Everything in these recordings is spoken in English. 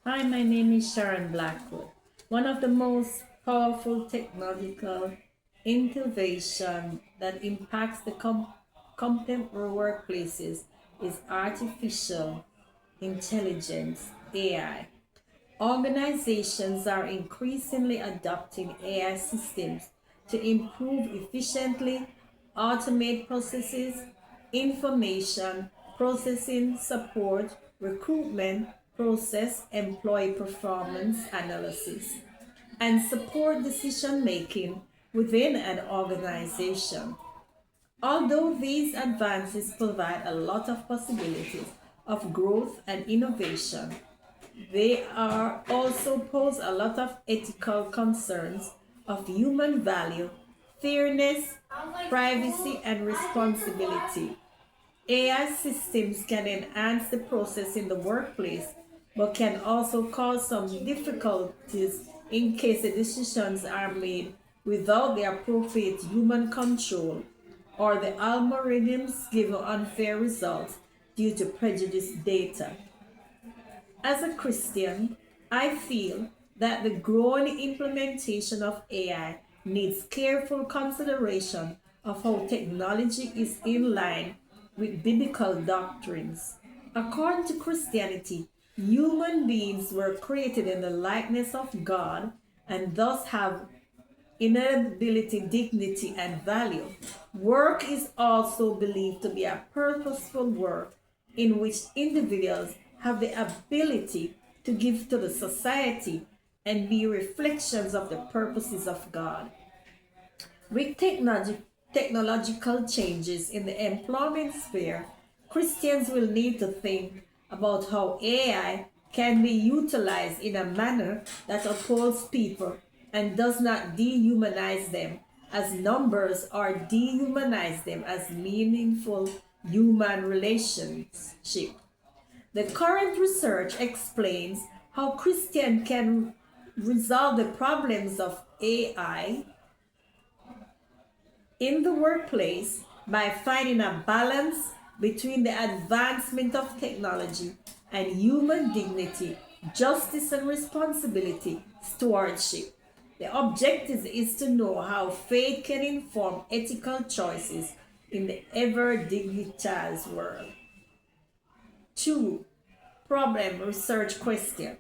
Hi, my name is Sharon Blackwood. One of the most powerful technological innovation that impacts the contemporary workplaces is artificial intelligence, AI. Organizations are increasingly adopting AI systems to improve efficiently, automate processes, information processing support, recruitment, process, employee performance analysis, and support decision making within an organization. Although these advances provide a lot of possibilities of growth and innovation, they are also pose a lot of ethical concerns of human value, fairness, privacy, and responsibility. AI systems can enhance the process in the workplace, but can also cause some difficulties in case the decisions are made without the appropriate human control or the algorithms give unfair results due to prejudiced data. As a Christian, I feel that the growing implementation of AI needs careful consideration of how technology is in line with biblical doctrines. According to Christianity, human beings were created in the likeness of God and thus have inalienability, dignity, and value. Work is also believed to be a purposeful work in which individuals have the ability to give to the society and be reflections of the purposes of God. With technological changes in the employment sphere, Christians will need to think about how AI can be utilized in a manner that upholds people and does not dehumanize them as numbers or dehumanize them as meaningful human relationship. The current research explains how Christians can resolve the problems of AI in the workplace by finding a balance between the advancement of technology and human dignity, justice and responsibility, stewardship. The objective is to know how faith can inform ethical choices in the ever digitized world. 2. Problem research question.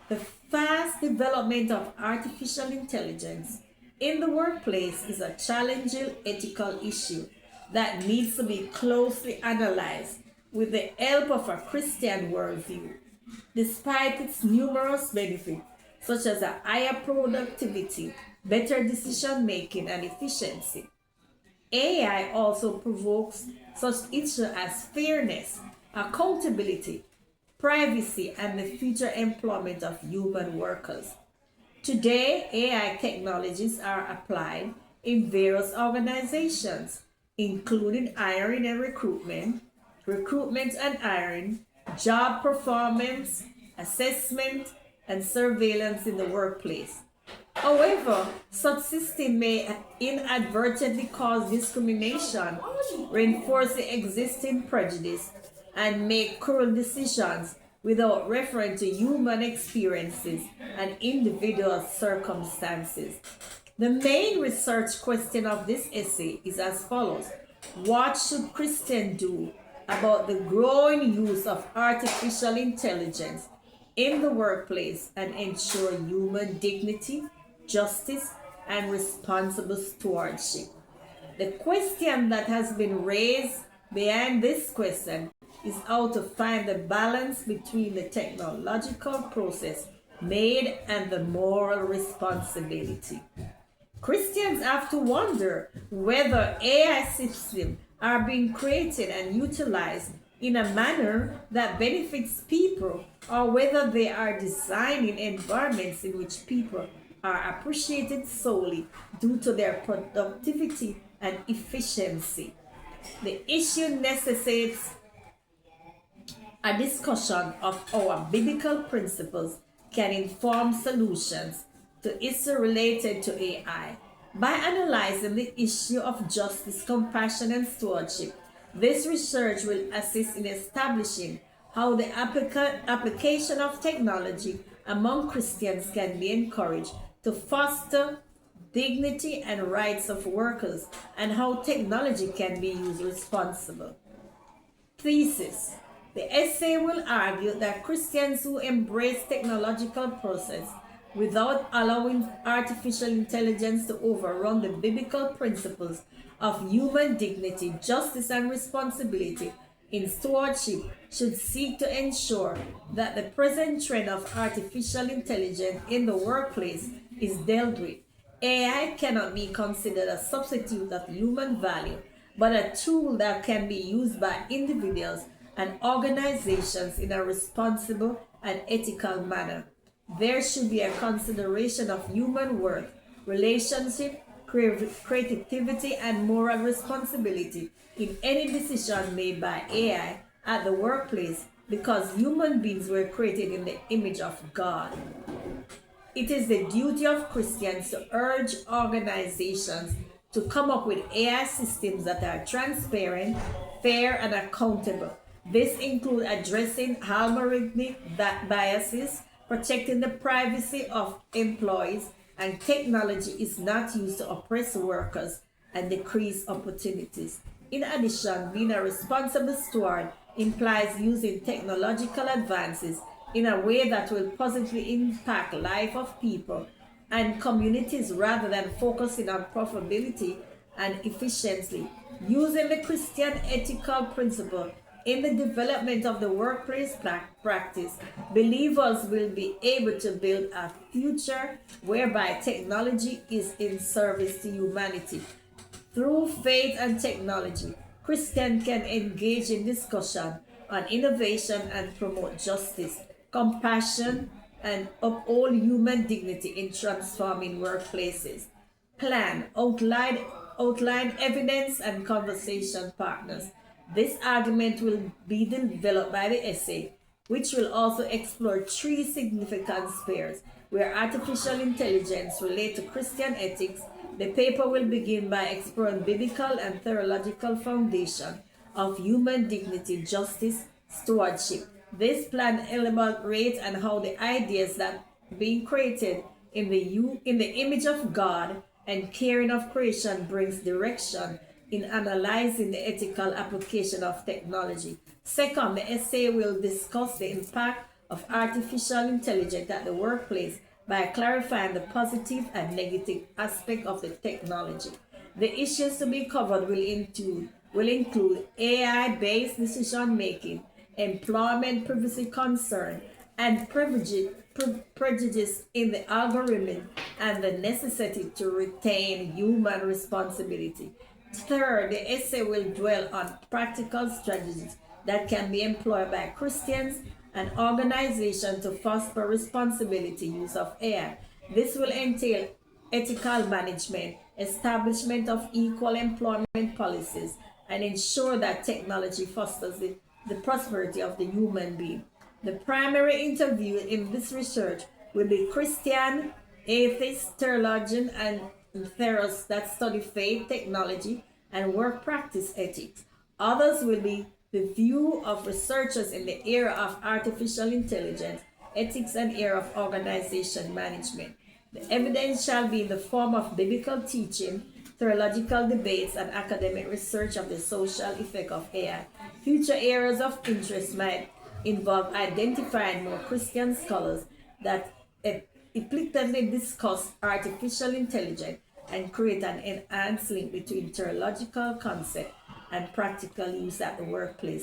The fast development of artificial intelligence in the workplace is a challenging ethical issue that needs to be closely analyzed with the help of a Christian worldview. Despite its numerous benefits, such as a higher productivity, better decision making, and efficiency, AI also provokes such issues as fairness, accountability, privacy, and the future employment of human workers. Today, AI technologies are applied in various organizations, including hiring and recruitment, recruitment and hiring, job performance, assessment, and surveillance in the workplace. However, such systems may inadvertently cause discrimination, reinforce the existing prejudice, and make cruel decisions without referring to human experiences and individual circumstances. The main research question of this essay is as follows. What should Christians do about the growing use of artificial intelligence in the workplace and ensure human dignity, justice, and responsible stewardship? The question that has been raised behind this question is how to find the balance between the technological process made and the moral responsibility. Christians have to wonder whether AI systems are being created and utilized in a manner that benefits people or whether they are designing environments in which people are appreciated solely due to their productivity and efficiency. The issue necessitates a discussion of how our biblical principles can inform solutions to issues related to AI. By analyzing the issue of justice, compassion, and stewardship, this research will assist in establishing how the application of technology among Christians can be encouraged to foster dignity and rights of workers, and how technology can be used responsibly. Thesis. The essay will argue that Christians who embrace technological process without allowing artificial intelligence to overrun the biblical principles of human dignity, justice, and responsibility in stewardship should seek to ensure that the present trend of artificial intelligence in the workplace is dealt with. AI cannot be considered a substitute of human value, but a tool that can be used by individuals and organizations in a responsible and ethical manner. There should be a consideration of human worth, relationship, creativity, and moral responsibility in any decision made by AI at the workplace, because human beings were created in the image of God. It is the duty of Christians to urge organizations to come up with AI systems that are transparent, fair, and accountable. This includes addressing algorithmic biases, protecting the privacy of employees, and technology is not used to oppress workers and decrease opportunities. In addition, being a responsible steward implies using technological advances in a way that will positively impact life of people and communities rather than focusing on profitability and efficiency. Using the Christian ethical principle in the development of the workplace practice, believers will be able to build a future whereby technology is in service to humanity. Through faith and technology, Christians can engage in discussion on innovation and promote justice, compassion, and uphold human dignity in transforming workplaces. Plan, outline evidence and conversation partners. This argument will be developed by the essay, which will also explore three significant spheres where artificial intelligence relates to Christian ethics. The paper will begin by exploring biblical and theological foundation of human dignity, justice, stewardship. This plan elaborates on how the ideas that being created in the image of God and caring of creation brings direction in analyzing the ethical application of technology. Second, the essay will discuss the impact of artificial intelligence at the workplace by clarifying the positive and negative aspect of the technology. The issues to be covered will include AI-based decision making, employment privacy concern, and prejudice in the algorithm, and the necessity to retain human responsibility. Third, the essay will dwell on practical strategies that can be employed by Christians and organizations to foster responsibility use of AI. This will entail ethical management, establishment of equal employment policies, and ensure that technology fosters the prosperity of the human being. The primary interviewed in this research will be Christian, atheists, theologians, and theorists that study faith, technology, and work practice ethics. Others will be the view of researchers in the area of artificial intelligence, ethics, and area of organization management. The evidence shall be in the form of biblical teaching, theological debates, and academic research of the social effect of AI. Future areas of interest might involve identifying more Christian scholars that implicitly discuss artificial intelligence and create an enhanced link between theological concept and practical use at the workplace.